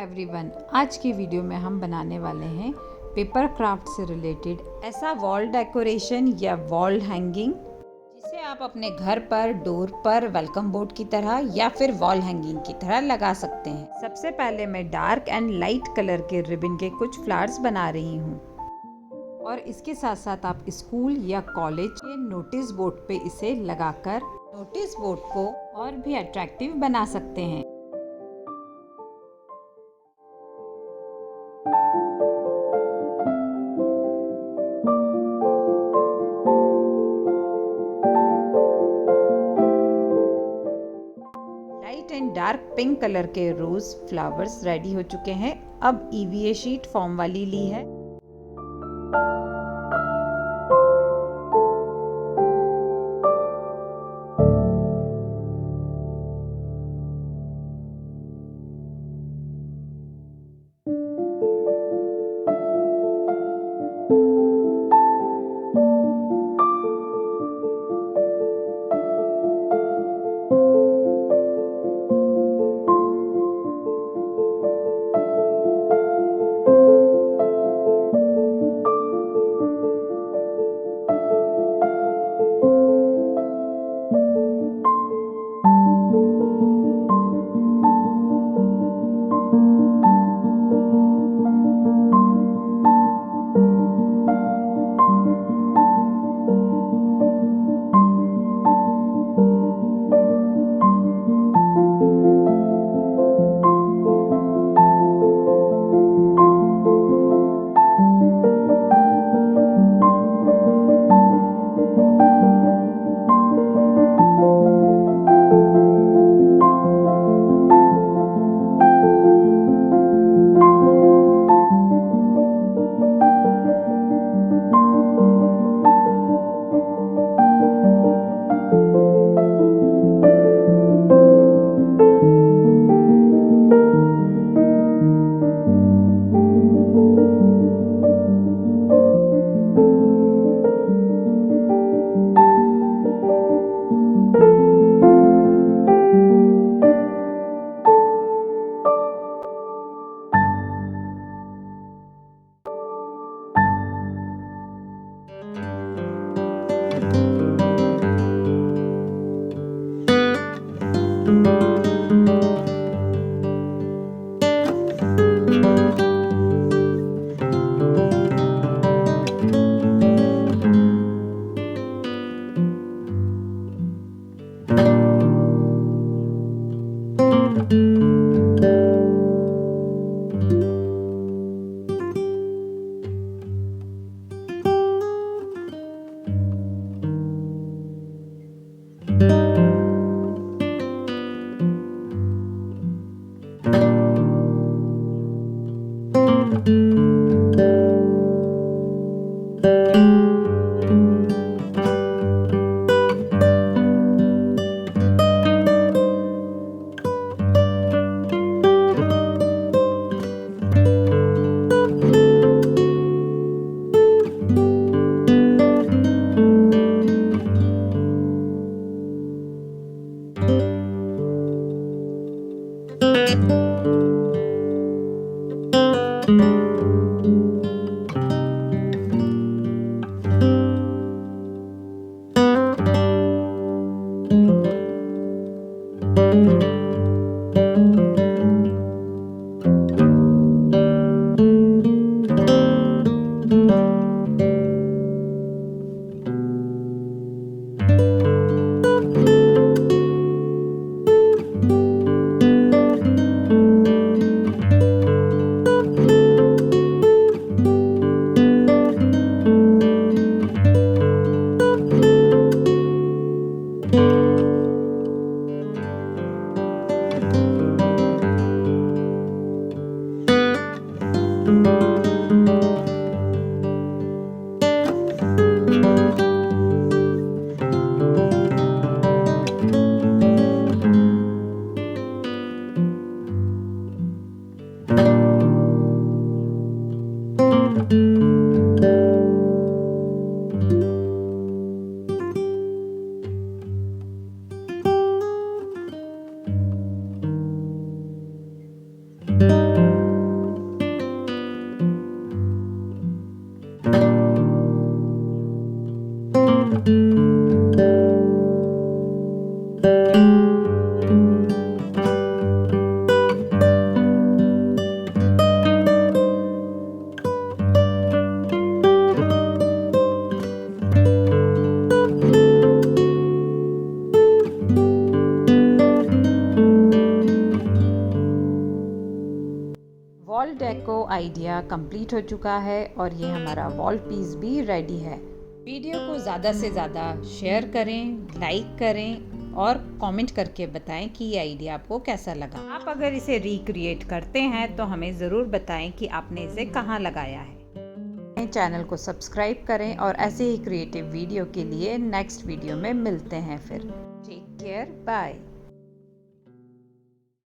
Everyone, आज की video में हम बनाने वाले हैं पेपर क्राफ्ट से रिलेटेड ऐसा वॉल डेकोरेशन या वॉल हैंगिंग जिसे आप अपने घर पर, डोर पर, वेलकम बोर्ड की तरह या फिर वॉल हैंगिंग की तरह लगा सकते हैं। सबसे पहले मैं डार्क एंड लाइट कलर के रिबन के कुछ फ्लावर्स बना रही हूँ और इसके साथ साथ आप स्कूल या कॉलेज के नोटिस बोर्ड पे इसे लगाकर नोटिस बोर्ड को और भी अट्रैक्टिव बना सकते हैं। Light and dark pink colour के रोज फ्लावर्स रेडी हो चुके हैं। अब EVA शीट फॉर्म वाली ली है। डेको आइडिया कंप्लीट हो चुका है और ये हमारा वॉल पीस भी रेडी है। वीडियो को ज़्यादा से ज़्यादा शेयर करें, लाइक करें और कमेंट करके बताएं कि ये आइडिया आपको कैसा लगा। आप अगर इसे रिक्रिएट करते हैं तो हमें ज़रूर बताएं कि आपने इसे कहाँ लगाया है। चैनल को सब्सक्राइब करें और ऐसे ही क्रिएटिव वीडियो के लिए नेक्स्ट वीडियो में मिलते हैं फिर। Take care, bye.